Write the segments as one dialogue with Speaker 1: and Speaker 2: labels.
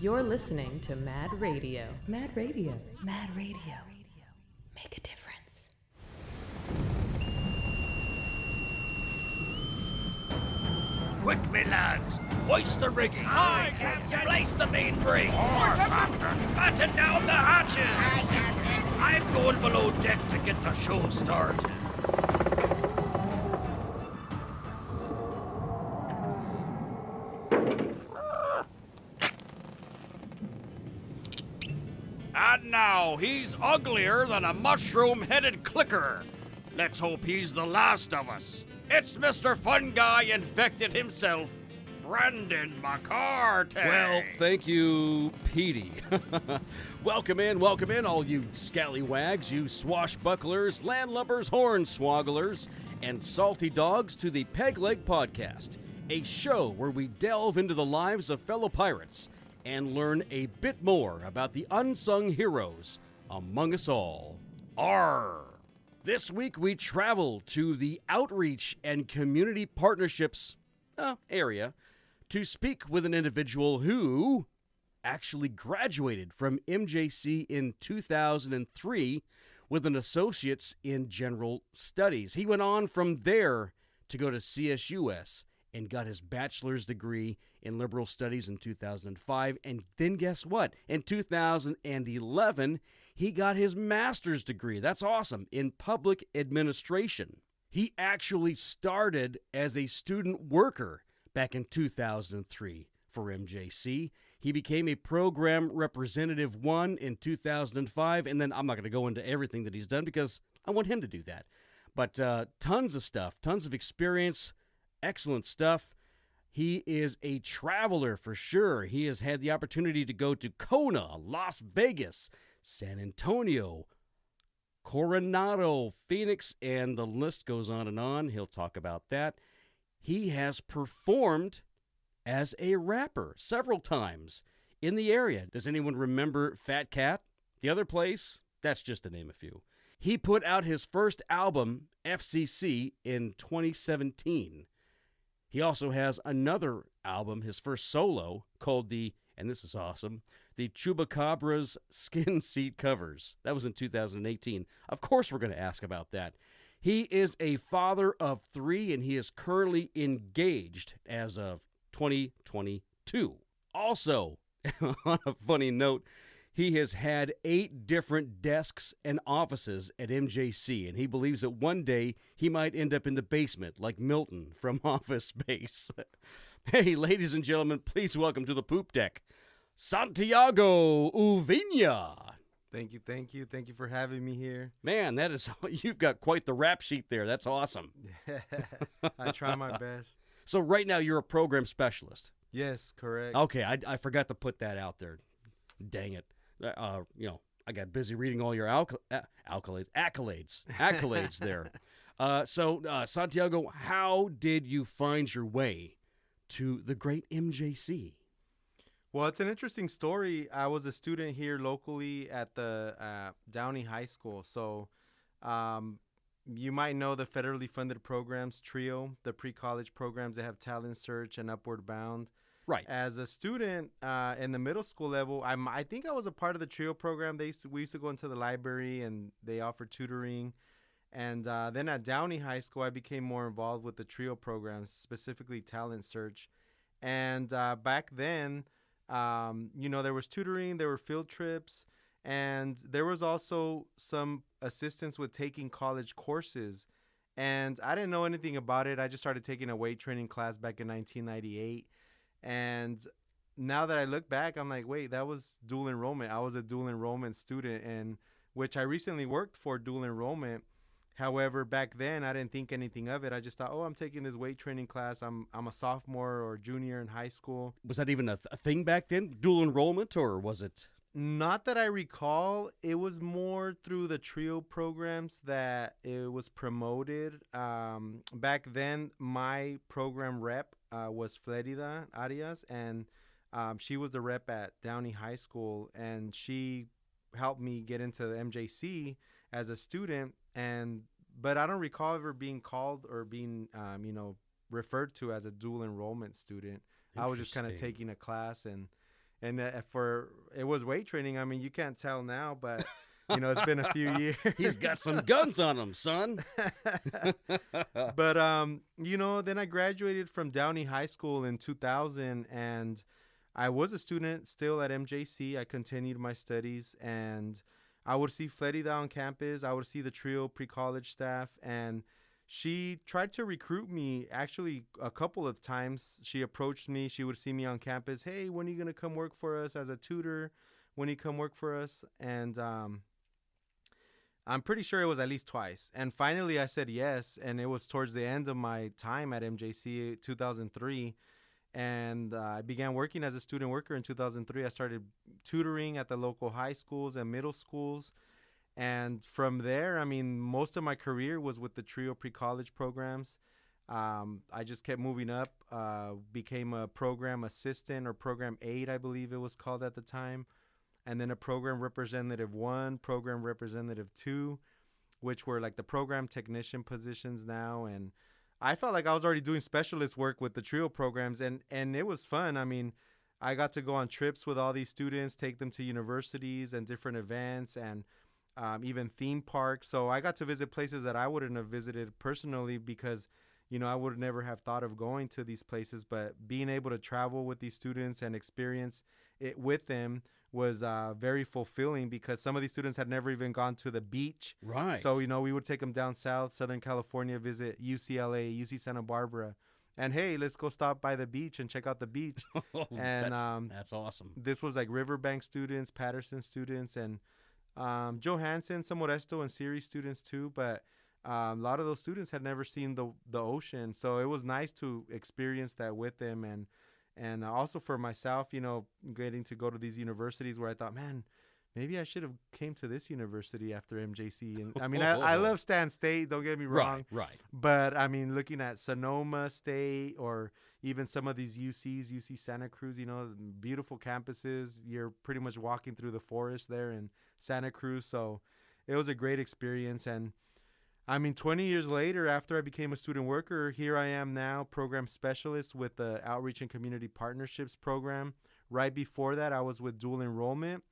Speaker 1: You're listening to Mad Radio. Mad Radio. Mad Radio. Make a difference.
Speaker 2: Quick, me lads! Hoist the rigging! Aye, Captain! Splice the main brace! Batten down the hatches! Aye, Captain! I'm going below deck to get the show started. And now, he's uglier than a mushroom-headed clicker. Let's hope he's the last of us. It's Mr. Fun Guy infected himself, Brandon McCarty.
Speaker 3: Well, thank you, Petey. Welcome in, all you scallywags, you swashbucklers, landlubbers, hornswogglers, and salty dogs to the Peg Leg Podcast, a show where we delve into the lives of fellow pirates and learn a bit more about the unsung heroes among us all. Arr! This week we travel to the Outreach and Community Partnerships area to speak with an individual who actually graduated from MJC in 2003 with an Associate's in General Studies. He went on from there to go to CSUS and got his bachelor's degree in liberal studies in 2005. And then guess what? In 2011, he got his master's degree. That's awesome. In public administration. He actually started as a student worker back in 2003 for MJC. He became a program representative 1 in 2005. And then I'm not going to go into everything that he's done because I want him to do that. But tons of stuff, tons of experience, excellent stuff. He is a traveler for sure. He has had the opportunity to go to Kona, Las Vegas, San Antonio, Coronado, Phoenix, and the list goes on and on. He'll talk about that. He has performed as a rapper several times in the area. Does anyone remember Fat Cat? The other place? That's just to name a few. He put out his first album, FCC, in 2017. He also has another album, his first solo, called and this is awesome, the Chubacabra's Skin Seat Covers. That was in 2018. Of course we're going to ask about that. He is a father of 3, and he is currently engaged as of 2022. Also, on a funny note, he has had 8 different desks and offices at MJC, and he believes that one day he might end up in the basement like Milton from Office Space. Hey, ladies and gentlemen, please welcome to the poop deck, Santiago Uvina.
Speaker 4: Thank you. Thank you for having me here.
Speaker 3: Man, you've got quite the rap sheet there. That's awesome.
Speaker 4: I try my best.
Speaker 3: So right now you're a program specialist.
Speaker 4: Yes, correct.
Speaker 3: Okay, I forgot to put that out there. Dang it. I got busy reading all your accolades there. So Santiago, how did you find your way to the great MJC?
Speaker 4: Well, it's an interesting story. I was a student here locally at the Downey High School. So you might know the federally funded programs, TRIO, the pre-college programs that have Talent Search and Upward Bound.
Speaker 3: Right.
Speaker 4: As a student in the middle school level, I think I was a part of the TRIO program. We used to go into the library and they offered tutoring. And then at Downey High School, I became more involved with the TRIO programs, specifically Talent Search. And back then, there was tutoring, there were field trips, and there was also some assistance with taking college courses. And I didn't know anything about it. I just started taking a weight training class back in 1998. And now that I look back, I'm like, wait, that was dual enrollment. I was a dual enrollment student, and which I recently worked for dual enrollment. However, back then I didn't think anything of it. I just thought, I'm taking this weight training class. I'm a sophomore or junior in high school.
Speaker 3: Was that even a thing back then, dual enrollment, or was it?
Speaker 4: Not that I recall. It was more through the TRIO programs that it was promoted. Back then, my program rep was Flerida Arias, and she was the rep at Downey High School, and she helped me get into the MJC as a student. But I don't recall ever being called or being, referred to as a dual enrollment student. I was just kind of
Speaker 3: Interesting.
Speaker 4: taking a class, and for it was weight training. I mean, you can't tell now, but it's been a few years.
Speaker 3: He's got some guns on him, son.
Speaker 4: But then I graduated from Downey High School in 2000, and I was a student still at MJC. I continued my studies, and I would see Flerida on campus. I would see the trio pre-college staff, and she tried to recruit me actually a couple of times. She approached me. She would see me on campus. Hey, when are you going to come work for us as a tutor? When you come work for us? And I'm pretty sure it was at least twice. And finally I said yes. And it was towards the end of my time at MJC, 2003. And I began working as a student worker in 2003. I started tutoring at the local high schools and middle schools. And from there, I mean, most of my career was with the trio pre-college programs. I just kept moving up, became a program assistant or program aide, I believe it was called at the time. And then a program representative 1, program representative 2, which were like the program technician positions now. And I felt like I was already doing specialist work with the trio programs, and it was fun. I mean, I got to go on trips with all these students, take them to universities and different events, and even theme parks. So I got to visit places that I wouldn't have visited personally because, I would never have thought of going to these places. But being able to travel with these students and experience it with them was very fulfilling, because some of these students had never even gone to the beach.
Speaker 3: Right.
Speaker 4: So, we would take them down south, Southern California, visit UCLA, UC Santa Barbara. And, hey, let's go stop by the beach and check out the beach. And
Speaker 3: that's awesome.
Speaker 4: this was like Riverbank students, Patterson students, and Johansson, some Modesto and Siri students too. But a lot of those students had never seen the ocean. So it was nice to experience that with them. And also for myself, getting to go to these universities where I thought, man, maybe I should have came to this university after MJC. And I mean, I love Stan State, don't get me wrong.
Speaker 3: Right.
Speaker 4: But I mean, looking at Sonoma State or even some of these UC Santa Cruz, beautiful campuses. You're pretty much walking through the forest there in Santa Cruz. So it was a great experience. And I mean, 20 years later, after I became a student worker, here I am now, program specialist with the Outreach and Community Partnerships program. Right before that, I was with dual enrollment.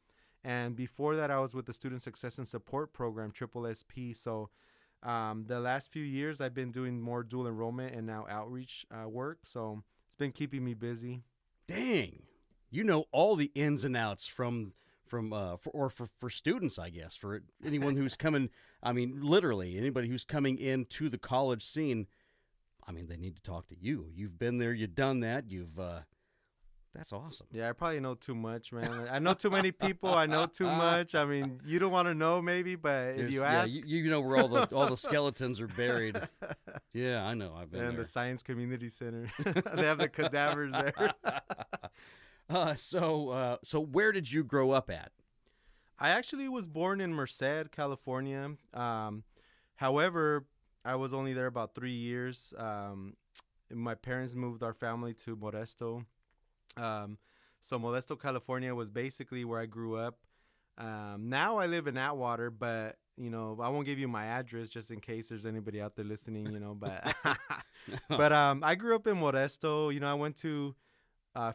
Speaker 4: And before that, I was with the Student Success and Support program, Triple SP. So the last few years, I've been doing more dual enrollment and now outreach work. So it's been keeping me busy.
Speaker 3: Dang. You know all the ins and outs for students, I guess, for anyone who's coming. I mean, literally anybody who's coming into the college scene. I mean, they need to talk to you. You've been there. You've done that. That's awesome.
Speaker 4: Yeah, I probably know too much, man. I know too many people. I know too much. I mean, you don't want to know maybe, but if you ask.
Speaker 3: Yeah, you know where all the skeletons are buried. Yeah, I know. I've been
Speaker 4: and
Speaker 3: there.
Speaker 4: the Science Community Center. They have the cadavers there.
Speaker 3: So where did you grow up at?
Speaker 4: I actually was born in Merced, California. However, I was only there about 3 years. My parents moved our family to Modesto. So Modesto, California was basically where I grew up. Now I live in Atwater, but, I won't give you my address just in case there's anybody out there listening, but, but, I grew up in Modesto. I went to,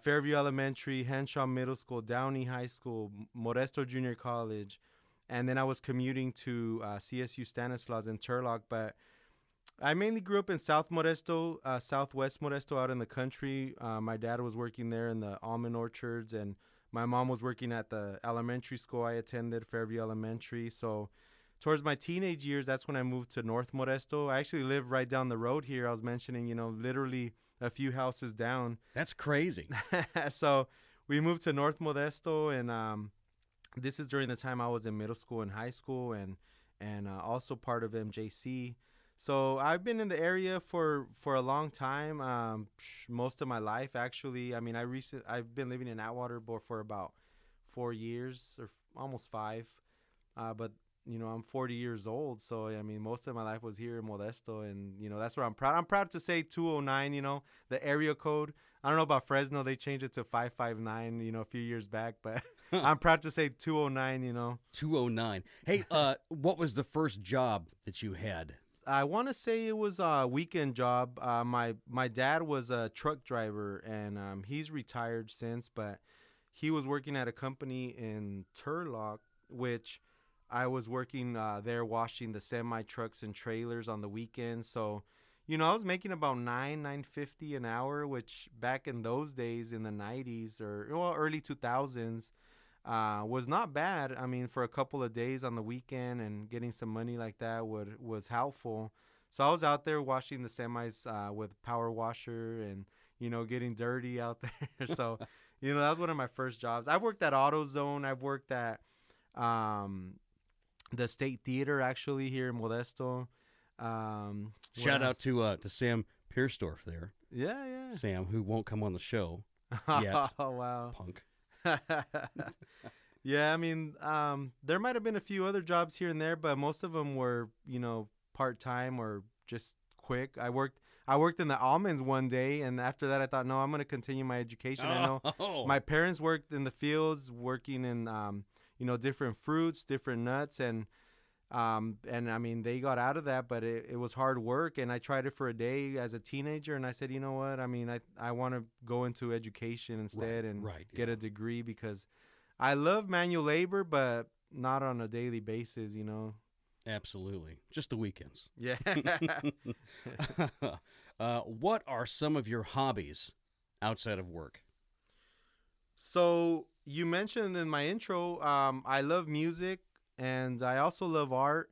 Speaker 4: Fairview Elementary, Henshaw Middle School, Downey High School, Modesto Junior College. And then I was commuting to, CSU Stanislaus in Turlock, but I mainly grew up in South Modesto, Southwest Modesto, out in the country. My dad was working there in the almond orchards, and my mom was working at the elementary school I attended, Fairview Elementary. So towards my teenage years, that's when I moved to North Modesto. I actually live right down the road here. I was mentioning, literally a few houses down.
Speaker 3: That's crazy.
Speaker 4: So we moved to North Modesto, and this is during the time I was in middle school and high school, and also part of MJC. So I've been in the area for a long time, most of my life, actually. I mean, I've been living in Atwater for about 4 years or almost 5. But, I'm 40 years old. So, I mean, most of my life was here in Modesto. And, that's where I'm proud. I'm proud to say 209, the area code. I don't know about Fresno. They changed it to 559, a few years back. But I'm proud to say 209,
Speaker 3: 209. Hey, what was the first job that you had?
Speaker 4: I want to say it was a weekend job. My dad was a truck driver, and he's retired since, but he was working at a company in Turlock, which I was working there washing the semi trucks and trailers on the weekends. So, I was making about $9.50 an hour, which back in those days in the '90s or early 2000s was not bad. I mean, for a couple of days on the weekend and getting some money like that was helpful. So I was out there washing the semis with power washer and getting dirty out there. So that was one of my first jobs. I've worked at AutoZone. I've worked at the State Theater actually here in Modesto.
Speaker 3: Shout out to Sam Piersdorf there.
Speaker 4: Yeah.
Speaker 3: Sam, who won't come on the show yet.
Speaker 4: Oh wow,
Speaker 3: Punk.
Speaker 4: Yeah, I mean, there might have been a few other jobs here and there, but most of them were, part time or just quick. I worked in the almonds one day, and after that, I thought, no, I'm going to continue my education. I know my parents worked in the fields, working in, different fruits, different nuts, and I mean, they got out of that, but it was hard work, and I tried it for a day as a teenager, and I said, you know what? I mean, I want to go into education instead and get a degree because I love manual labor, but not on a daily basis,
Speaker 3: Absolutely. Just the weekends.
Speaker 4: Yeah.
Speaker 3: What are some of your hobbies outside of work?
Speaker 4: So you mentioned in my intro, I love music and I also love art.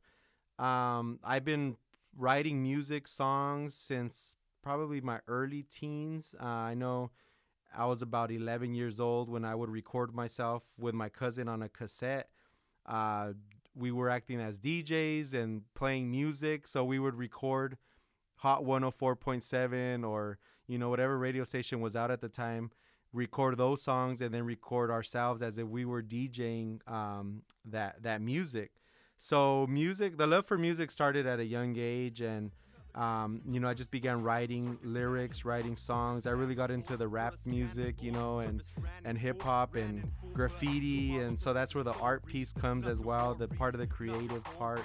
Speaker 4: I've been writing music songs since probably my early teens. I know I was about 11 years old when I would record myself with my cousin on a cassette. We were acting as DJs and playing music, so we would record Hot 104.7 or whatever radio station was out at the time, record those songs and then record ourselves as if we were DJing that music. So the love for music started at a young age, and I just began writing lyrics, writing songs. I really got into the rap music, and hip hop and graffiti. And so that's where the art piece comes as well. The part of the creative part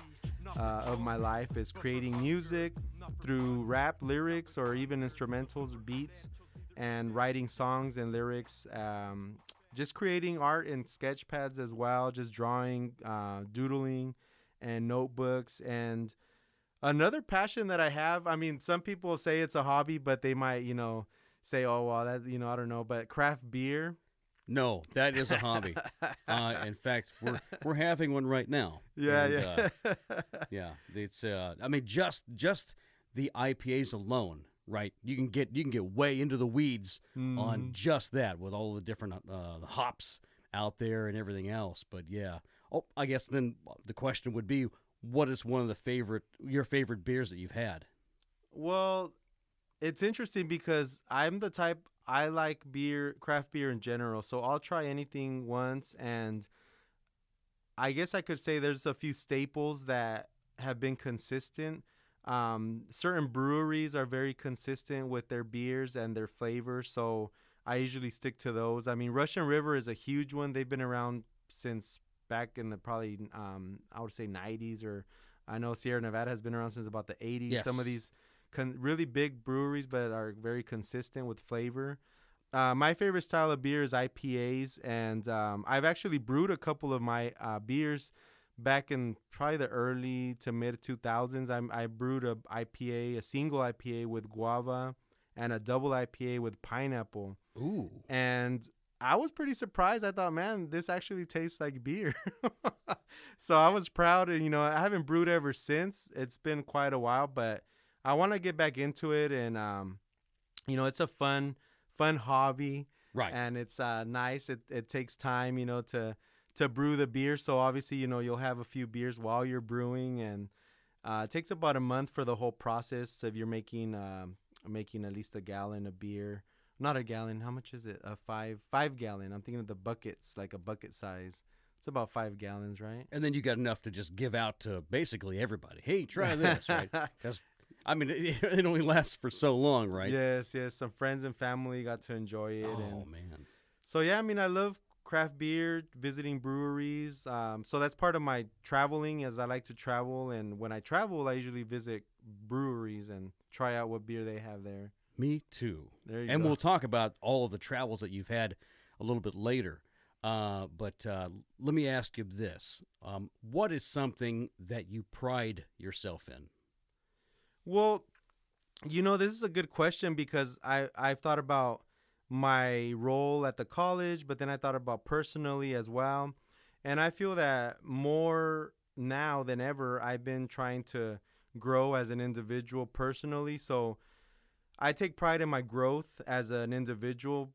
Speaker 4: of my life is creating music through rap lyrics or even instrumentals or beats, and writing songs and lyrics. Just creating art in sketch pads as well, just drawing, doodling, and notebooks. And another passion that I have, I mean, some people say it's a hobby, but they might, say, oh, well, that, I don't know, but craft beer.
Speaker 3: No, that is a hobby. In fact, we're having one right now.
Speaker 4: Yeah.
Speaker 3: Yeah. It's I mean, just the IPAs alone, right? You can get way into the weeds on just that with all the different hops out there and everything else. But yeah. Oh, I guess then the question would be, what is one of your favorite beers that you've had?
Speaker 4: Well, it's interesting because I'm the type, I like craft beer in general. So I'll try anything once. And I guess I could say there's a few staples that have been consistent. Certain breweries are very consistent with their beers and their flavors. So I usually stick to those. I mean, Russian River is a huge one. They've been around since back in the probably I would say 90s, or I know Sierra Nevada has been around since about the 80s.
Speaker 3: Yes.
Speaker 4: Some of these really big breweries, but are very consistent with flavor. My favorite style of beer is IPAs, and I've actually brewed a couple of my beers back in probably the early to mid 2000s. I brewed a single IPA with guava and a double IPA with pineapple.
Speaker 3: Ooh.
Speaker 4: And I was pretty surprised. I thought, man, this actually tastes like beer. So I was proud, and I haven't brewed ever since. It's been quite a while, but I want to get back into it, and it's a fun hobby,
Speaker 3: right?
Speaker 4: And it's nice. It takes time, to brew the beer. So obviously, you'll have a few beers while you're brewing, and it takes about a month for the whole process. If you're making at least a gallon of beer. Not a gallon. How much is it? A 5 gallon. I'm thinking of the buckets, like a bucket size. It's about 5 gallons, right?
Speaker 3: And then you got enough to just give out to basically everybody. Hey, try this, right? Because I mean, it only lasts for so long, right?
Speaker 4: Yes. Some friends and family got to enjoy it.
Speaker 3: Oh man.
Speaker 4: So yeah, I mean, I love craft beer, visiting breweries. So that's part of my traveling, as I like to travel. And when I travel, I usually visit breweries and try out what beer they have there.
Speaker 3: Me too.
Speaker 4: There you
Speaker 3: And
Speaker 4: go.
Speaker 3: we'll talk about all of the travels that you've had a little bit later. But let me ask you this. What is something that you pride yourself in?
Speaker 4: Well, this is a good question because I've thought about my role at the college, but then I thought about personally as well. And I feel that more now than ever, I've been trying to grow as an individual personally. So I take pride in my growth as an individual,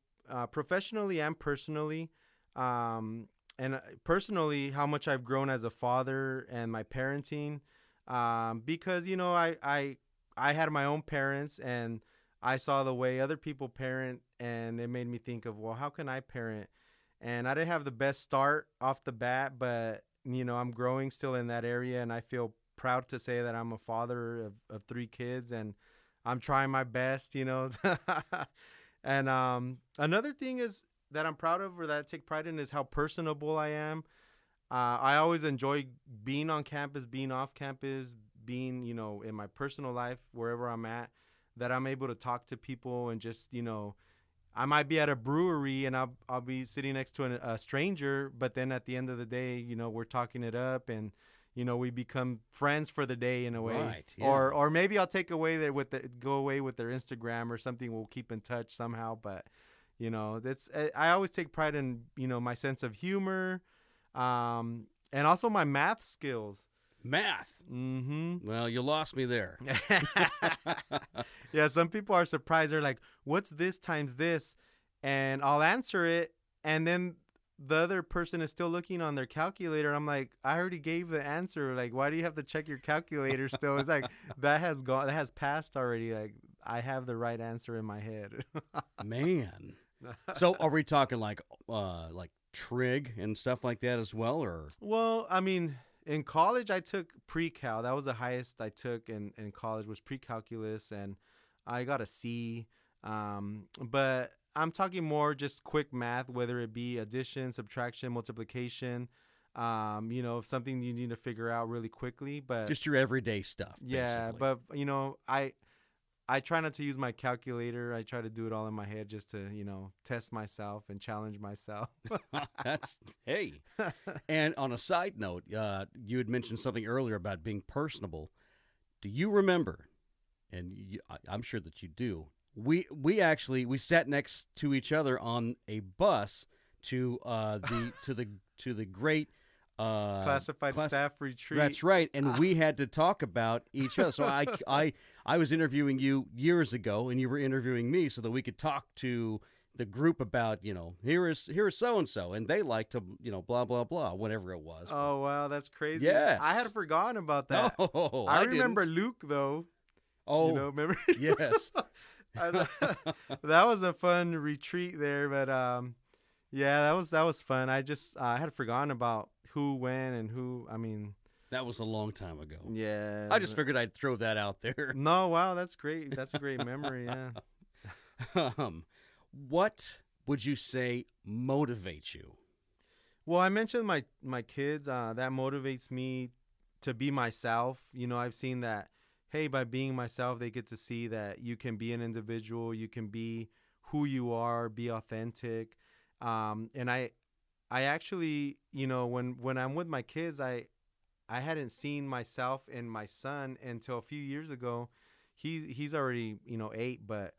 Speaker 4: professionally and personally. And personally, how much I've grown as a father and my parenting. Because, I had my own parents and I saw the way other people parent, and it made me think of, well, how can I parent? And I didn't have the best start off the bat, but, I'm growing still in that area, and I feel proud to say that I'm a father of 3 kids, and I'm trying my best, And another thing is that I'm proud of, or that I take pride in, is how personable I am. I always enjoy being on campus, being off campus, being, in my personal life, wherever I'm at, that I'm able to talk to people and just, I might be at a brewery and I'll be sitting next to a stranger, but then at the end of the day, we're talking it up and, we become friends for the day in a way.
Speaker 3: Right, yeah.
Speaker 4: Or maybe I'll take away go away with their Instagram or something. We'll keep in touch somehow. But, I always take pride in, my sense of humor, and also my math skills.
Speaker 3: Math.
Speaker 4: Mm-hmm.
Speaker 3: Well, you lost me there.
Speaker 4: Yeah, some people are surprised. They're like, what's this times this? And I'll answer it, and then the other person is still looking on their calculator. I'm like, I already gave the answer. Like, why do you have to check your calculator still? It's like, that has passed already. Like, I have the right answer in my head.
Speaker 3: Man. So are we talking like trig and stuff like that as well, or?
Speaker 4: Well, I mean, in college, I took pre-cal. That was the highest I took in college, was pre-calculus, and I got a C. But I'm talking more just quick math, whether it be addition, subtraction, multiplication, something you need to figure out really quickly. But
Speaker 3: Just your everyday stuff.
Speaker 4: yeah,
Speaker 3: basically.
Speaker 4: but I try not to use my calculator. I try to do it all in my head just to, test myself and challenge myself.
Speaker 3: Hey. And on a side note, you had mentioned something earlier about being personable. Do you remember, and I'm sure that you do, we sat next to each other on a bus to the great
Speaker 4: classified staff retreat.
Speaker 3: That's right, and we had to talk about each other. So I was interviewing you years ago, and you were interviewing me, so that we could talk to the group about, here is so and so, and they like to, blah blah blah, whatever it was.
Speaker 4: Oh wow, that's crazy.
Speaker 3: Yes.
Speaker 4: I had forgotten about that.
Speaker 3: Oh,
Speaker 4: I remember
Speaker 3: didn't.
Speaker 4: Luke though.
Speaker 3: Oh,
Speaker 4: Remember?
Speaker 3: yes.
Speaker 4: That was a fun retreat there, but yeah, that was fun. I had forgotten about who, when, and who. I mean,
Speaker 3: That was a long time ago.
Speaker 4: yeah.
Speaker 3: I just figured I'd throw that out there.
Speaker 4: No, wow, that's great. That's a great memory. Yeah.
Speaker 3: What would you say motivates you?
Speaker 4: Well, I mentioned my kids. That motivates me to be myself. I've seen that. Hey, by being myself, they get to see that you can be an individual. You can be who you are. Be authentic. And I actually, when I'm with my kids, I hadn't seen myself in my son until a few years ago. He's already 8, but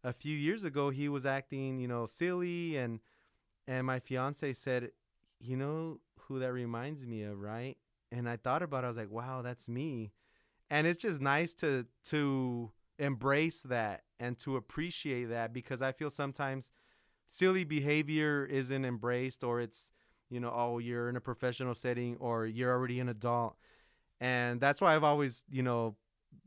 Speaker 4: a few years ago he was acting silly, and my fiance said, who that reminds me of, right? And I thought about it. I was like, wow, that's me. And it's just nice to embrace that and to appreciate that, because I feel sometimes silly behavior isn't embraced, or it's, oh, you're in a professional setting, or you're already an adult. And that's why I've always,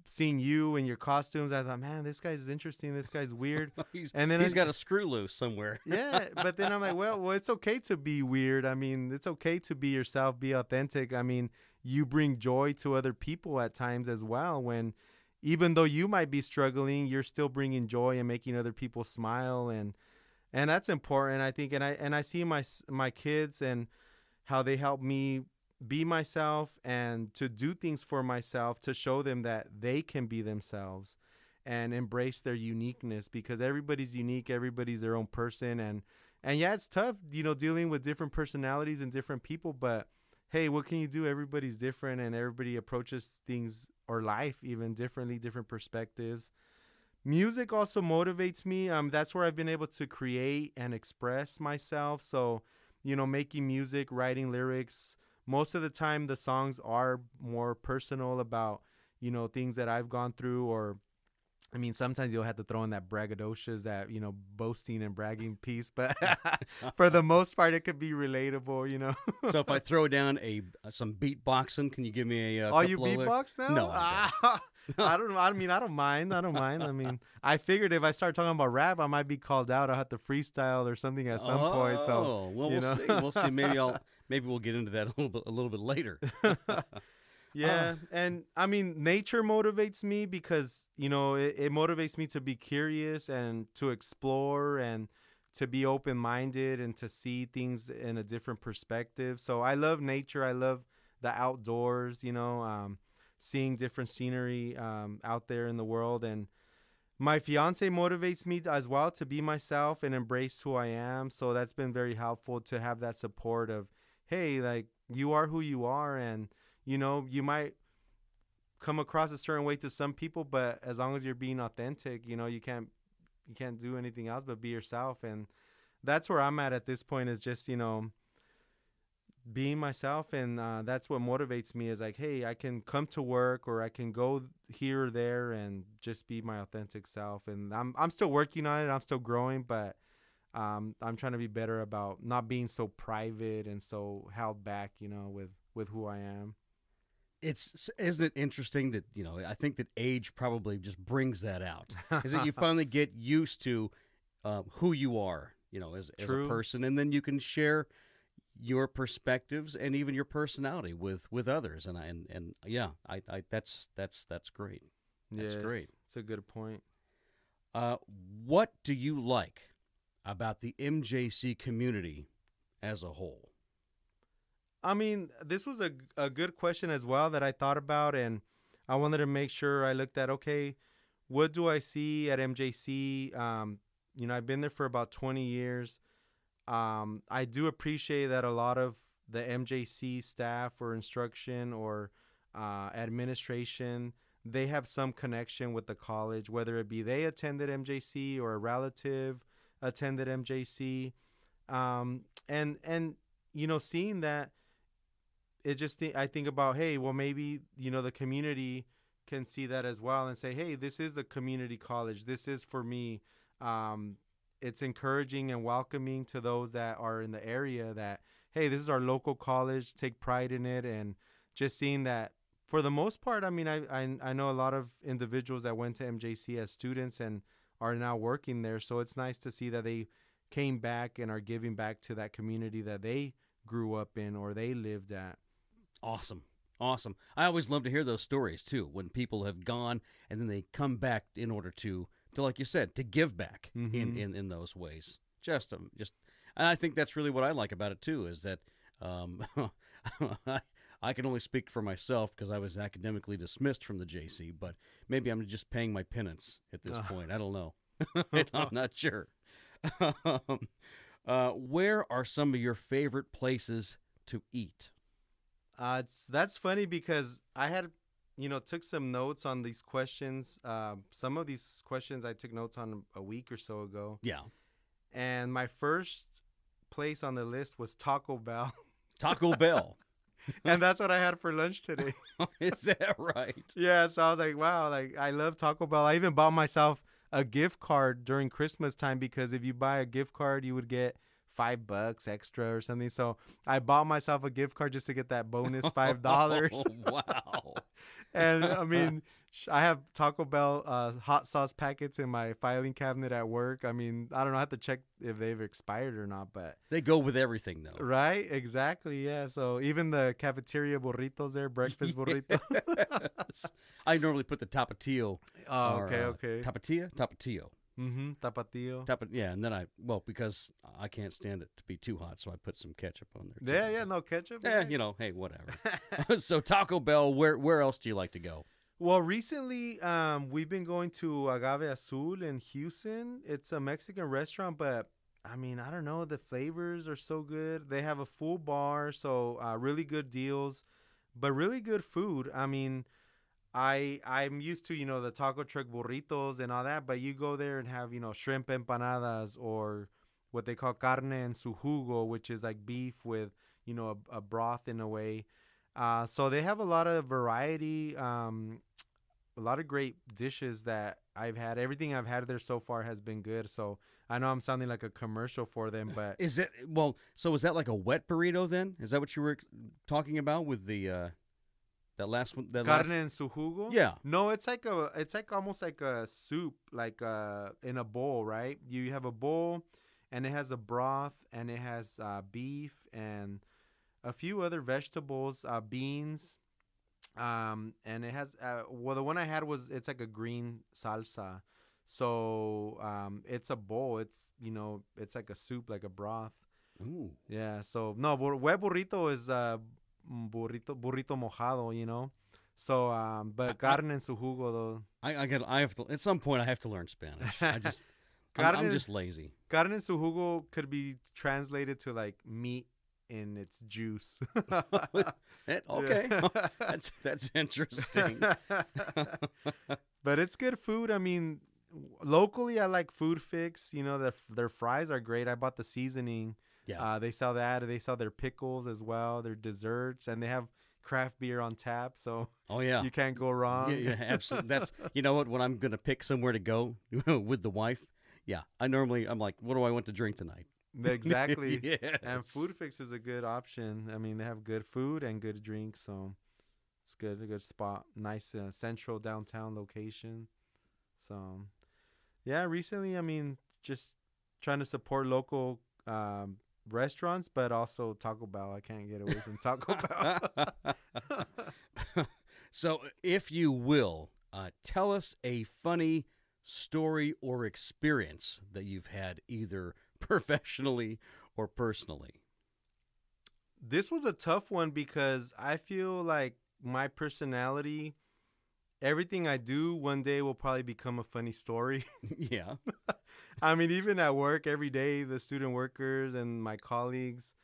Speaker 4: seen you in your costumes. I thought, man, this guy's interesting. This guy's weird.
Speaker 3: He's
Speaker 4: I-
Speaker 3: got a screw loose somewhere.
Speaker 4: Yeah, but then I'm like, well, it's okay to be weird. I mean, it's okay to be yourself, be authentic. I mean, you bring joy to other people at times as well, when even though you might be struggling, you're still bringing joy and making other people smile. And And that's important, I think. And I see my kids and how they help me be myself and to do things for myself, to show them that they can be themselves and embrace their uniqueness, because everybody's unique, everybody's their own person. And yeah, it's tough, dealing with different personalities and different people, but hey, what can you do? Everybody's different, and everybody approaches things or life even differently, different perspectives. Music also motivates me. That's where I've been able to create and express myself. So, making music, writing lyrics, most of the time the songs are more personal about, things that I've gone through. Or, I mean, sometimes you'll have to throw in that braggadocious, that, boasting and bragging piece. But for the most part, it could be relatable.
Speaker 3: So if I throw down some beatboxing, can you give me a
Speaker 4: Oh, you
Speaker 3: couple of
Speaker 4: beatbox now?
Speaker 3: No, I
Speaker 4: I don't. I mean, I don't mind. I mean, I figured if I start talking about rap, I might be called out. I'll have to freestyle or something at some point. So,
Speaker 3: well, we'll see. We'll see. Maybe we'll get into that a little bit later.
Speaker 4: Yeah, and I mean, nature motivates me because it motivates me to be curious and to explore and to be open-minded and to see things in a different perspective. So I love nature. I love the outdoors. Seeing different scenery out there in the world. And my fiance motivates me as well to be myself and embrace who I am. So that's been very helpful to have that support of, hey, like, you are who you are. And, you might come across a certain way to some people, but as long as you're being authentic, you can't do anything else but be yourself. And that's where I'm at this point, is just, being myself. And that's what motivates me, is like, hey, I can come to work or I can go here or there and just be my authentic self. And I'm still working on it. I'm still growing, but I'm trying to be better about not being so private and so held back, with who I am.
Speaker 3: Isn't it interesting that, I think that age probably just brings that out. Is that you finally get used to who you are, as a person, and then you can share your perspectives and even your personality with others. And yeah, I that's great. That's great.
Speaker 4: It's a good point.
Speaker 3: What do you like about the MJC community as a whole?
Speaker 4: I mean, this was a good question as well that I thought about, and I wanted to make sure I looked at, okay, what do I see at MJC? I've been there for about 20 years. I do appreciate that a lot of the MJC staff or instruction or administration, they have some connection with the college, whether it be they attended MJC or a relative attended MJC. And seeing that, I think about, hey, well, maybe, the community can see that as well and say, hey, this is the community college. This is for me. It's encouraging and welcoming to those that are in the area that, hey, this is our local college, take pride in it. And just seeing that, for the most part, I mean, I know a lot of individuals that went to MJC as students and are now working there. So it's nice to see that they came back and are giving back to that community that they grew up in or they lived at.
Speaker 3: Awesome. I always love to hear those stories too, when people have gone and then they come back in order to like you said, to give back in those ways. Just and I think that's really what I like about it too, is that I can only speak for myself because I was academically dismissed from the JC, but maybe I'm just paying my penance at this point. I don't know. I'm not sure. Where are some of your favorite places to eat?
Speaker 4: That's funny because I had, took some notes on these questions. Some of these questions I took notes on a week or so ago.
Speaker 3: Yeah.
Speaker 4: And my first place on the list was Taco Bell.
Speaker 3: Taco Bell.
Speaker 4: And that's what I had for lunch today.
Speaker 3: Is that right?
Speaker 4: Yeah, so I was like, wow, like I love Taco Bell. I even bought myself a gift card during Christmas time because if you buy a gift card, you would get $5 extra or something. So I bought myself a gift card just to get that bonus $5.
Speaker 3: Oh, wow.
Speaker 4: And I mean, I have Taco Bell hot sauce packets in my filing cabinet at work. I mean, I don't know. I have to check if they've expired or not, but
Speaker 3: they go with everything though.
Speaker 4: Right? Exactly. Yeah. So even the cafeteria burritos there, breakfast burrito.
Speaker 3: I normally put the tapatio.
Speaker 4: Oh, okay.
Speaker 3: Tapatio?
Speaker 4: Tapatio.
Speaker 3: Yeah, and then because I can't stand it to be too hot, so I put some ketchup on there.
Speaker 4: Yeah, no ketchup.
Speaker 3: Yeah, hey, whatever. So Taco Bell, where else do you like to go?
Speaker 4: Well, recently, we've been going to Agave Azul in Houston. It's a Mexican restaurant, but I mean, I don't know. The flavors are so good. They have a full bar, so really good deals, but really good food. I mean, I'm used to the taco truck burritos and all that, but you go there and have shrimp empanadas or what they call carne en su jugo, which is like beef with a broth in a way. So they have a lot of variety, a lot of great dishes that I've had. Everything I've had there so far has been good. So I know I'm sounding like a commercial for them, but
Speaker 3: so is that like a wet burrito then? Is that what you were talking about with the that last one?
Speaker 4: Carne en su jugo?
Speaker 3: Yeah.
Speaker 4: No, it's like almost like a soup, like in a bowl, right? You have a bowl, and it has a broth, and it has beef and a few other vegetables, beans, and it has the one I had it's like a green salsa. So it's a bowl. It's it's like a soup, like a broth.
Speaker 3: Ooh.
Speaker 4: Yeah. So no, wet burrito is burrito mojado. So but carne en su jugo though.
Speaker 3: I have to at some point I have to learn Spanish. I'm just lazy.
Speaker 4: Carne en su jugo could be translated to like meat in its juice.
Speaker 3: Okay. That's interesting.
Speaker 4: But it's good food. I mean, locally I like Food Fix. Their fries are great. I bought the seasoning.
Speaker 3: Yeah.
Speaker 4: They sell that. They sell their pickles as well, their desserts, and they have craft beer on tap. So you can't go wrong.
Speaker 3: Yeah, absolutely. That's what, when I'm gonna pick somewhere to go with the wife. Yeah, I'm like, what do I want to drink tonight?
Speaker 4: Exactly.
Speaker 3: Yes.
Speaker 4: And Food Fix is a good option. I mean, they have good food and good drinks, so it's good. A good spot. Nice central downtown location. So, yeah, recently, I mean, just trying to support local restaurants, but also Taco Bell. I can't get away from Taco Bell.
Speaker 3: So, if you will, tell us a funny story or experience that you've had either professionally or personally.
Speaker 4: This was a tough one because I feel like my personality, everything I do one day will probably become a funny story.
Speaker 3: Yeah.
Speaker 4: I mean, even at work every day, the student workers and my colleagues,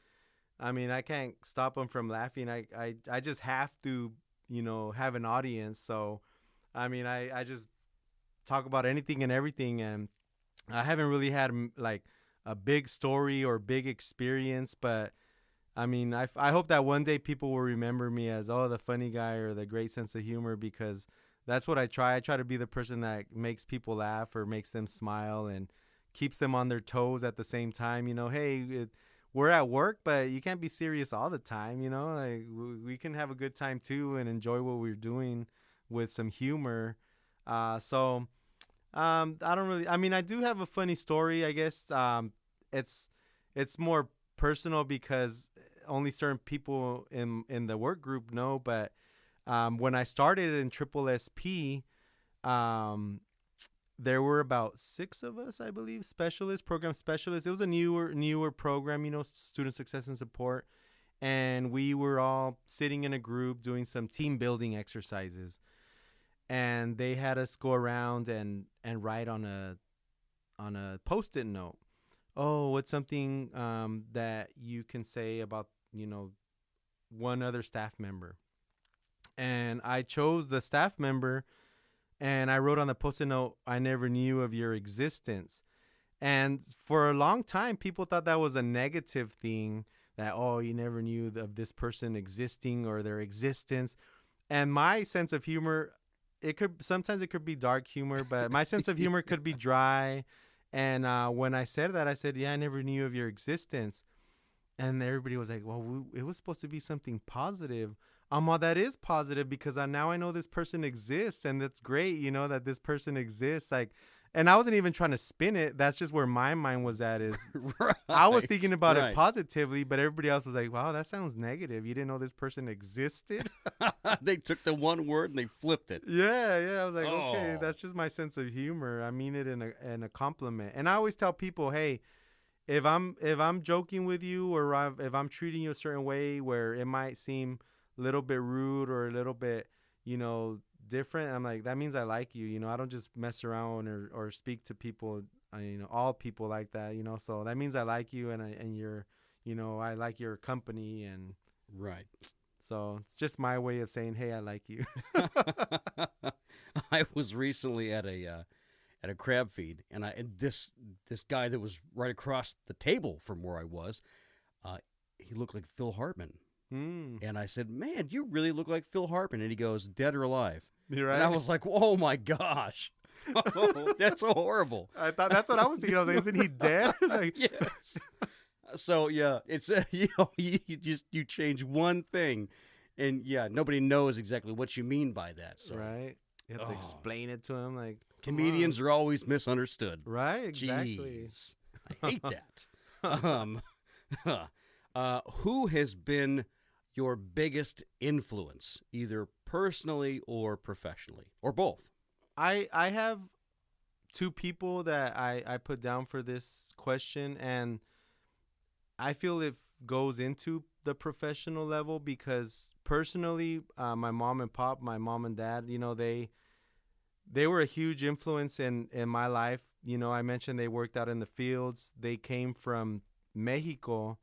Speaker 4: I mean, I can't stop them from laughing. I just have to, have an audience. So, I mean, I just talk about anything and everything. And I haven't really had like a big story or big experience, but I mean, I hope that one day people will remember me as, the funny guy or the great sense of humor, because that's what I try. I try to be the person that makes people laugh or makes them smile and keeps them on their toes at the same time. Hey, we're at work, but you can't be serious all the time. Like we can have a good time too and enjoy what we're doing with some humor. So I don't really. I mean, I do have a funny story. I guess it's more personal because only certain people in the work group know. But when I started in Triple SP, there were about 6 of us, I believe, program specialists. It was a newer program, student success and support, and we were all sitting in a group doing some team building exercises. And they had us go around and write on a Post-it note. Oh, what's something that you can say about one other staff member? And I chose the staff member, and I wrote on the Post-it note, "I never knew of your existence." And for a long time, people thought that was a negative thing. That you never knew of this person existing or their existence. And my sense of humor, sometimes it could be dark humor, but my sense of humor could be dry. And when I said that, I said, "Yeah, I never knew of your existence." And everybody was like, "Well, it was supposed to be something positive." Well, that is positive because now I know this person exists, and that's great, that this person exists. Like, And I wasn't even trying to spin it. That's just where my mind was at. Is
Speaker 3: Right,
Speaker 4: I was thinking about
Speaker 3: right.
Speaker 4: it positively, but everybody else was like, "Wow, that sounds negative. You didn't know this person existed."
Speaker 3: They took the one word and they flipped it.
Speaker 4: Yeah. I was like, okay,
Speaker 3: Oh.
Speaker 4: that's just my sense of humor. I mean it in a compliment. And I always tell people, hey, if I'm joking with you, or if I'm treating you a certain way where it might seem a little bit rude or a little bit, different, I'm like, that means I like you. I don't just mess around or speak to people, all people like that. So that means I like you, and you're, I like your company, and
Speaker 3: Right.
Speaker 4: so it's just my way of saying, hey, I like you.
Speaker 3: I was recently at a crab feed, and this guy that was right across the table from where I was, he looked like Phil Hartman. And I said, "Man, you really look like Phil Hartman." And he goes, "Dead or alive?"
Speaker 4: You're right.
Speaker 3: And I was like, "Oh my gosh, that's so horrible."
Speaker 4: I thought that's what I was thinking. I was like, isn't he dead? I was like,
Speaker 3: Yes. So yeah, it's you change one thing, and yeah, nobody knows exactly what you mean by that. So
Speaker 4: right. You have to explain it to him, like,
Speaker 3: comedians are always misunderstood.
Speaker 4: right. Exactly.
Speaker 3: Jeez, I hate that. Who has been your biggest influence, either personally or professionally, or both?
Speaker 4: I have two people that I put down for this question, and I feel it goes into the professional level because personally, my mom and dad, they were a huge influence in my life. I mentioned they worked out in the fields. They came from Mexico,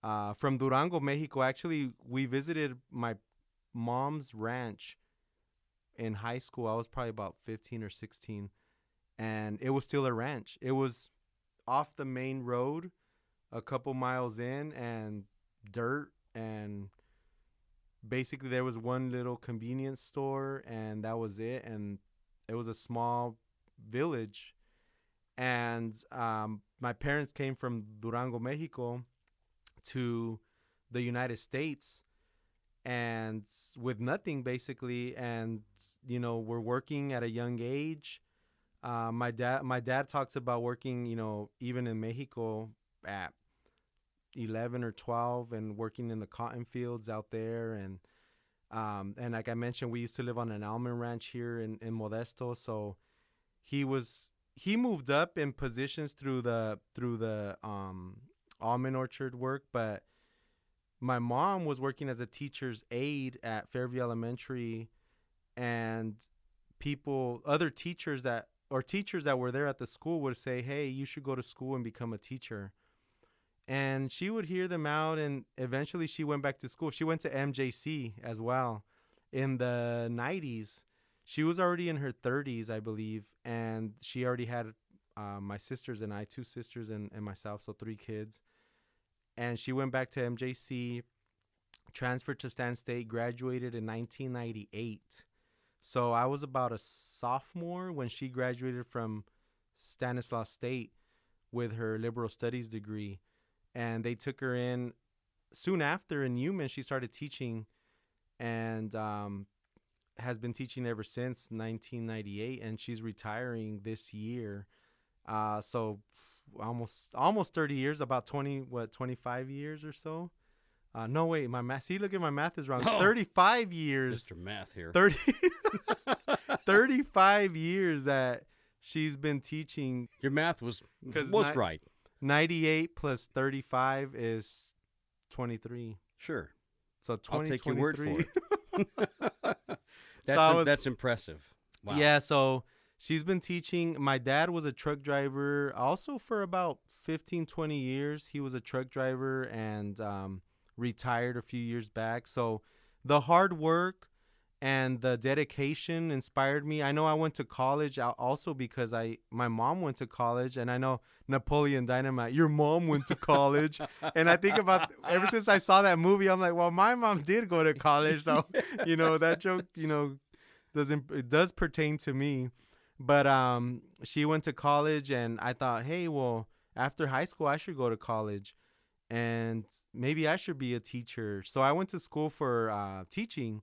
Speaker 4: from Durango, Mexico. Actually, we visited my mom's ranch in high school. I was probably about 15 or 16, and it was still a ranch. It was off the main road, a couple miles in, and dirt, and basically there was one little convenience store, and that was it. And it was a small village, and my parents came from Durango, Mexico, to the United States, and with nothing basically, and we're working at a young age. My dad talks about working, even in Mexico at 11 or 12, and working in the cotton fields out there, and like I mentioned, we used to live on an almond ranch here in Modesto. So he moved up in positions through the almond orchard work, but my mom was working as a teacher's aide at Fairview Elementary, and other teachers that were there at the school would say, hey, you should go to school and become a teacher. And she would hear them out, and eventually she went back to school. She went to MJC as well in the 90s. She was already in her 30s, I believe, and she already had my sisters and I, two sisters and myself, so 3 kids. And she went back to MJC, transferred to Stan State, graduated in 1998. So I was about a sophomore when she graduated from Stanislaus State with her liberal studies degree. And they took her in soon after in Newman. She started teaching, and has been teaching ever since 1998. And she's retiring this year. So almost 30 years, about 25 years or so. No, wait, my math. See, look at my math is wrong. 35 years.
Speaker 3: Mr. Math here.
Speaker 4: 35 years that she's been teaching.
Speaker 3: Your math was right.
Speaker 4: 98 plus 35 is 23.
Speaker 3: Sure.
Speaker 4: So 20,
Speaker 3: I'll take
Speaker 4: 23.
Speaker 3: your word for it. That's impressive. Wow.
Speaker 4: Yeah, so she's been teaching. My dad was a truck driver also for about 15, 20 years. He was a truck driver and retired a few years back. So the hard work and the dedication inspired me. I know I went to college also because my mom went to college, and I know Napoleon Dynamite, your mom went to college. And I think about ever since I saw that movie, I'm like, well, my mom did go to college. So, that joke, does pertain to me. But she went to college, and I thought, hey, well, after high school, I should go to college, and maybe I should be a teacher. So I went to school for teaching.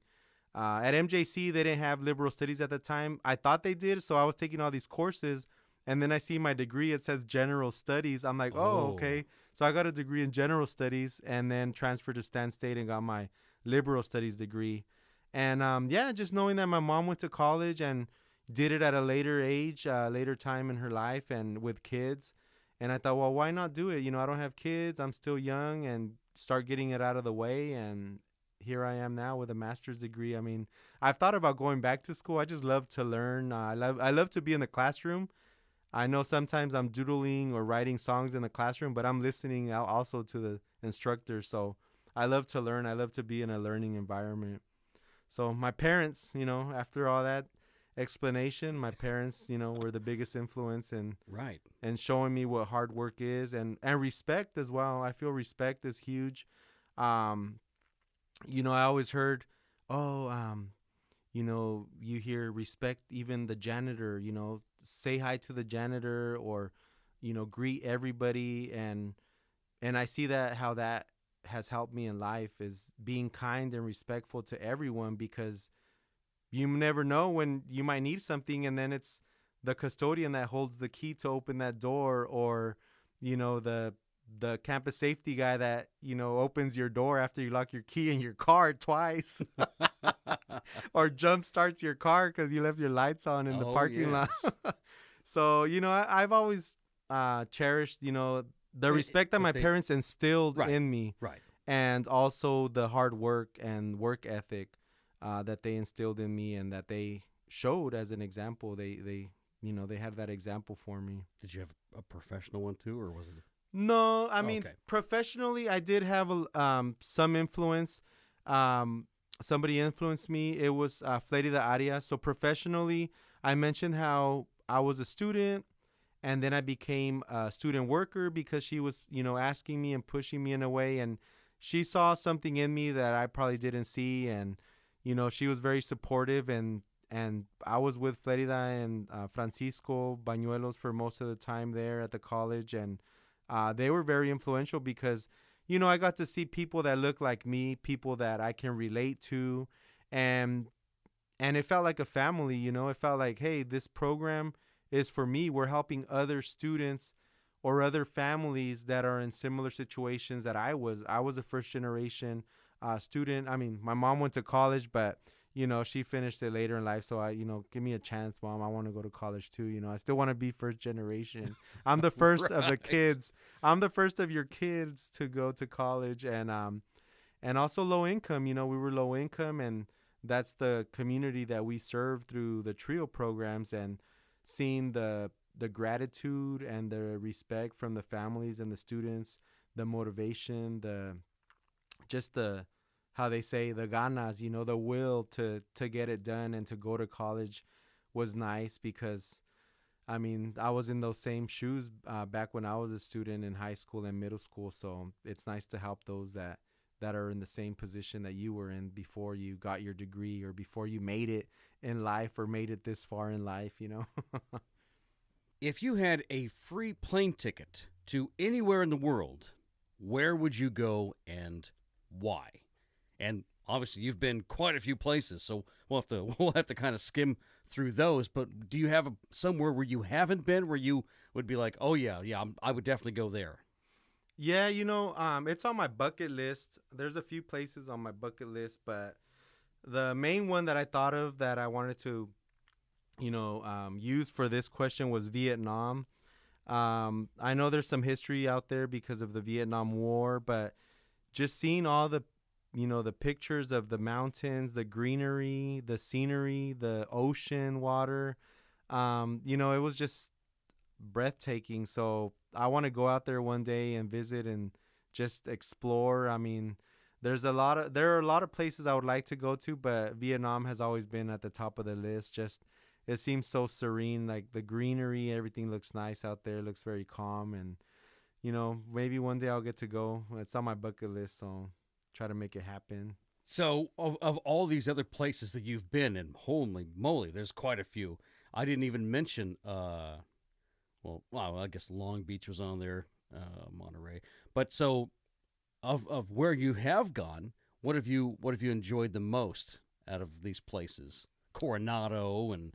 Speaker 4: At MJC, they didn't have liberal studies at the time. I thought they did, so I was taking all these courses, And then I see my degree, it says general studies. I'm like, oh, okay. So I got a degree in general studies and then transferred to Stan State and got my liberal studies degree. And yeah, just knowing that my mom went to college and did it at a later age, later time in her life and with kids. And I thought, well, why not do it? I don't have kids. I'm still young, and start getting it out of the way. And here I am now with a master's degree. I mean, I've thought about going back to school. I just love to learn. I love to be in the classroom. I know sometimes I'm doodling or writing songs in the classroom, but I'm listening also to the instructor. So I love to learn. I love to be in a learning environment. So my parents, after all that explanation, my parents, were the biggest influence in
Speaker 3: Right.
Speaker 4: and showing me what hard work is, and respect as well. I feel respect is huge. I always heard, oh, you hear respect even the janitor, say hi to the janitor, or, greet everybody. And I see that how that has helped me in life is being kind and respectful to everyone, because you never know when you might need something, and then it's the custodian that holds the key to open that door, or the campus safety guy that opens your door after you lock your key in your car twice or jump starts your car because you left your lights on in the parking lot. So I've always cherished the respect that my parents instilled in me,
Speaker 3: right,
Speaker 4: and also the hard work and work ethic that they instilled in me, and that they showed as an example. They had that example for me.
Speaker 3: Did you have a professional one too, or was it?
Speaker 4: No, I mean, professionally, I did have some influence. Somebody influenced me. It was Flerida Arias. So professionally, I mentioned how I was a student, and then I became a student worker because she was, asking me and pushing me in a way, and she saw something in me that I probably didn't see, and she was very supportive, and I was with Flerida and Francisco Bañuelos for most of the time there at the college, and they were very influential because, I got to see people that look like me, people that I can relate to, and it felt like a family. It felt like, hey, this program is for me. We're helping other students or other families that are in similar situations that I was. I was a first generation student. I mean, my mom went to college, but she finished it later in life. So I, give me a chance, Mom. I want to go to college too. I still want to be first generation. I'm the first of the kids. I'm the first of your kids to go to college, and also low income. We were low income, and that's the community that we serve through the TRIO programs, and seeing the gratitude and the respect from the families and the students, the motivation, how they say, the ganas, the will to get it done and to go to college was nice, because, I mean, I was in those same shoes back when I was a student in high school and middle school. So it's nice to help those that are in the same position that you were in before you got your degree, or before you made it in life, or made it this far in life,
Speaker 3: If you had a free plane ticket to anywhere in the world, where would you go and why? And obviously, you've been quite a few places, so we'll have to kind of skim through those. But do you have somewhere where you haven't been, where you would be like, oh yeah, I would definitely go there?
Speaker 4: Yeah, it's on my bucket list. There's a few places on my bucket list, but the main one that I thought of that I wanted to, use for this question was Vietnam. I know there's some history out there because of the Vietnam War, but just seeing all the the pictures of the mountains, the greenery, the scenery, the ocean water, it was just breathtaking. So I want to go out there one day and visit and just explore. I mean, there are a lot of places I would like to go to, but Vietnam has always been at the top of the list. Just, it seems so serene, like the greenery, everything looks nice out there, looks very calm, and maybe one day I'll get to go. It's on my bucket list, so try to make it happen.
Speaker 3: So of all these other places that you've been, and holy moly, there's quite a few. I didn't even mention I guess Long Beach was on there, Monterey. But so of where you have gone, what have you enjoyed the most out of these places? Coronado and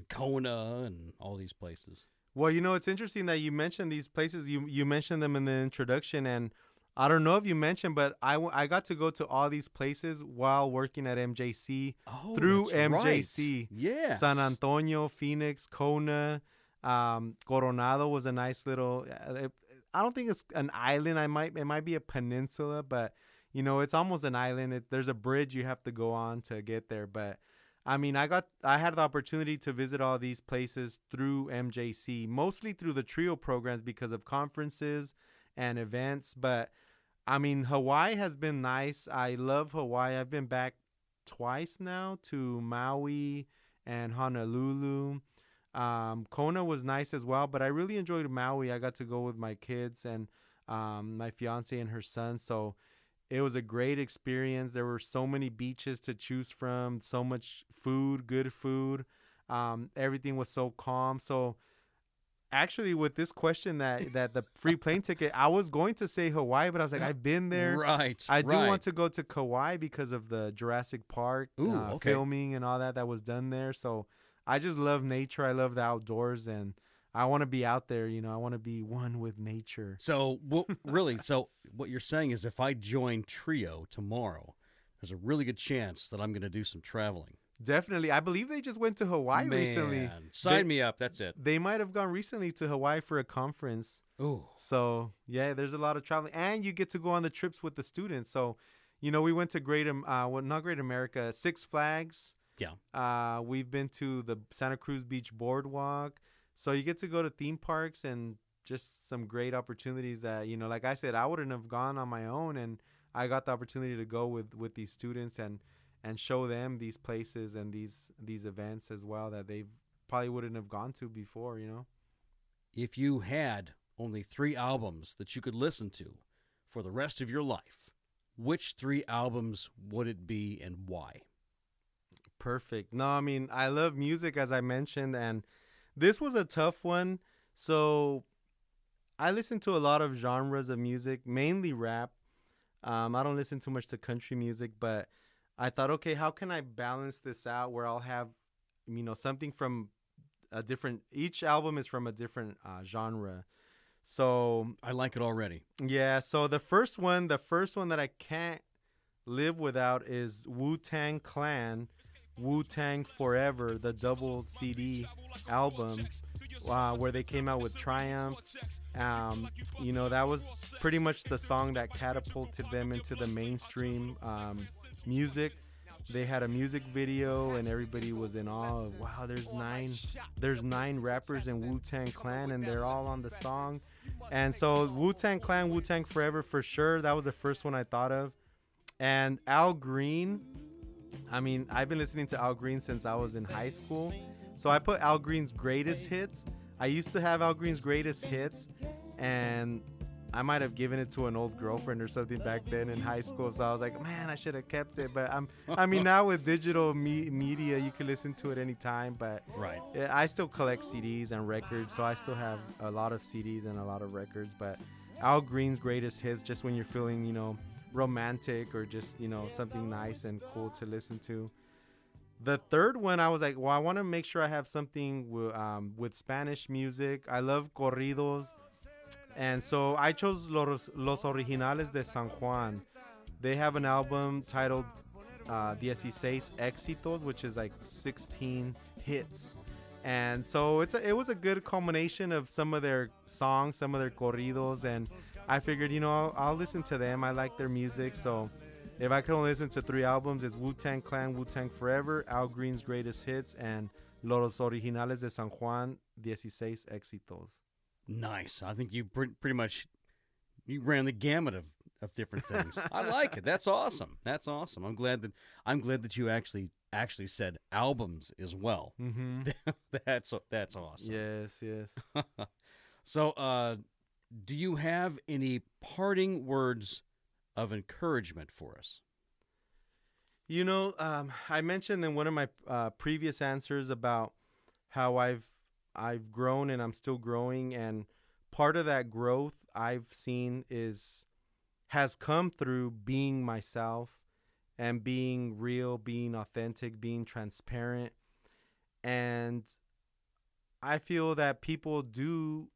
Speaker 3: Kona and all these places.
Speaker 4: Well, it's interesting that you mentioned these places. You mentioned them in the introduction, and I don't know if you mentioned, but I got to go to all these places while working at MJC through
Speaker 3: that's
Speaker 4: MJC.
Speaker 3: right. Yes.
Speaker 4: San Antonio, Phoenix, Kona, Coronado was a nice little. I don't think it's an island. It might be a peninsula, but it's almost an island. There's a bridge you have to go on to get there, but. I mean, I had the opportunity to visit all these places through MJC, mostly through the trio programs because of conferences and events. But I mean, Hawaii has been nice. I love Hawaii. I've been back twice now to Maui and Honolulu. Kona was nice as well, but I really enjoyed Maui. I got to go with my kids and my fiance and her son. So it was a great experience. There were so many beaches to choose from, so much food, good food. Everything was so calm. So actually with this question that the free plane ticket, I was going to say Hawaii, but I was like, I've been there.
Speaker 3: Right.
Speaker 4: I do want to go to Kauai because of the Jurassic Park filming and all that was done there. So I just love nature. I love the outdoors, and I want to be out there, I want to be one with nature.
Speaker 3: So, so what you're saying is if I join Trio tomorrow, there's a really good chance that I'm going to do some traveling.
Speaker 4: Definitely. I believe they just went to Hawaii recently.
Speaker 3: Sign me up. That's it.
Speaker 4: They might have gone recently to Hawaii for a conference.
Speaker 3: Ooh.
Speaker 4: So, yeah, there's a lot of traveling. And you get to go on the trips with the students. So, we went to not Great America, Six Flags.
Speaker 3: Yeah.
Speaker 4: We've been to the Santa Cruz Beach Boardwalk. So you get to go to theme parks and just some great opportunities that, like I said, I wouldn't have gone on my own. And I got the opportunity to go with these students and show them these places and these events as well that they probably wouldn't have gone to before,
Speaker 3: If you had only 3 albums that you could listen to for the rest of your life, which 3 albums would it be and why?
Speaker 4: Perfect. No, I mean, I love music, as I mentioned, and this was a tough one. So I listen to a lot of genres of music, mainly rap. I don't listen too much to country music, but I thought, okay, how can I balance this out where I'll have, something from a different, each album is from a different genre. So
Speaker 3: I like it already.
Speaker 4: Yeah. So the first one that I can't live without is Wu-Tang Clan. Wu-Tang Forever, the double CD album, where they came out with Triumph. That was pretty much the song that catapulted them into the mainstream music. They had a music video and everybody was in awe of, wow, there's nine rappers in Wu-Tang Clan and they're all on the song. And so Wu-Tang Clan, Wu-Tang Forever for sure. That was the first one I thought of. And Al Green, I mean, I've been listening to Al Green since I was in high school. So I put Al Green's greatest hits. I used to have Al Green's greatest hits, and I might have given it to an old girlfriend or something back then in high school. So I was like, man, I should have kept it. But now with digital media, you can listen to it anytime. But
Speaker 3: right,
Speaker 4: I still collect CDs and records, so I still have a lot of CDs and a lot of records. But Al Green's greatest hits, just when you're feeling, romantic or just something nice and cool to listen to. The third one, I was like, well, I want to make sure I have something with Spanish music. I love corridos, and so I chose Los Originales de San Juan. They have an album titled 16 Éxitos, which is like 16 hits. And so it was a good culmination of some of their songs, some of their corridos, and I figured, I'll listen to them. I like their music. So if I could only listen to 3 albums, it's Wu-Tang Clan, Wu-Tang Forever, Al Green's Greatest Hits, and Los Originales de San Juan, 16 Éxitos.
Speaker 3: Nice. I think you pretty much ran the gamut of different things. I like it. That's awesome. That's awesome. I'm glad that you actually said albums as well.
Speaker 4: Mm-hmm.
Speaker 3: That's awesome.
Speaker 4: Yes.
Speaker 3: So, do you have any parting words of encouragement for us?
Speaker 4: I mentioned in one of my previous answers about how I've grown and I'm still growing, and part of that growth I've seen has come through being myself and being real, being authentic, being transparent. And I feel that people do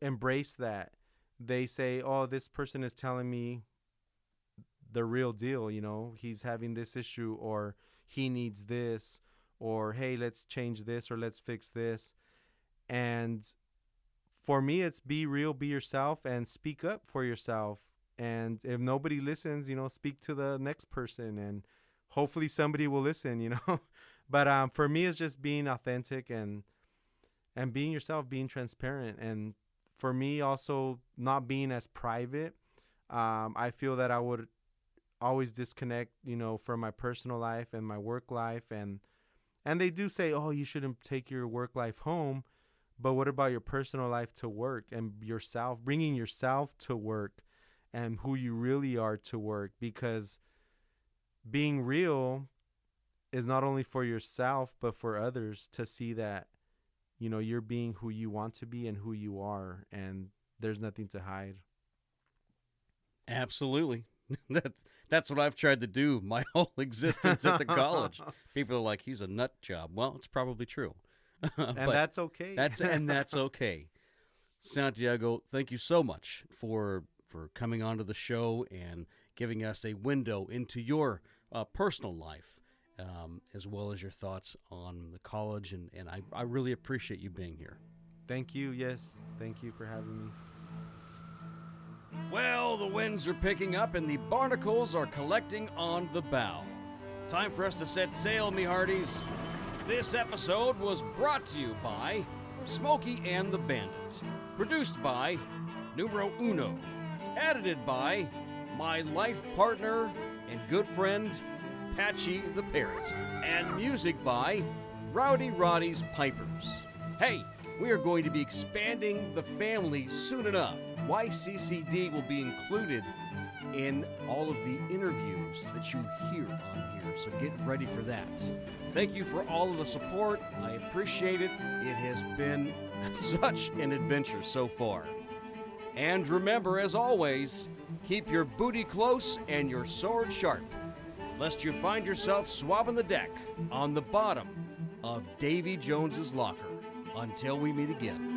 Speaker 4: embrace that. They say, oh, this person is telling me the real deal, he's having this issue, or he needs this, or hey, let's change this, or let's fix this. And for me, it's be real, be yourself, and speak up for yourself. And if nobody listens, speak to the next person, and hopefully somebody will listen. But for me, it's just being authentic and being yourself, being transparent. And for me, also not being as private. I feel that I would always disconnect, from my personal life and my work life. And they do say, oh, you shouldn't take your work life home. But what about your personal life to work, and yourself, bringing yourself to work and who you really are to work? Because being real is not only for yourself, but for others to see that, you're being who you want to be and who you are, and there's nothing to hide.
Speaker 3: Absolutely. That's what I've tried to do my whole existence at the college. People are like, he's a nut job. Well, it's probably true.
Speaker 4: And that's okay.
Speaker 3: That's okay. Santiago, thank you so much for coming onto the show and giving us a window into your personal life, as well as your thoughts on the college. And I really appreciate you being here.
Speaker 4: Thank you. Yes. Thank you for having me.
Speaker 3: Well, the winds are picking up and the barnacles are collecting on the bow. Time for us to set sail, me hearties. This episode was brought to you by Smokey and the Bandit. Produced by Numero Uno. Edited by my life partner and good friend, Patchy the Parrot. And music by Rowdy Roddy's Pipers. Hey, we are going to be expanding the family soon enough. YCCD will be included in all of the interviews that you hear on here, so get ready for that. Thank you for all of the support. I appreciate it. It has been such an adventure so far. And remember, as always, keep your booty close and your sword sharp, lest you find yourself swabbing the deck on the bottom of Davy Jones's locker. Until we meet again.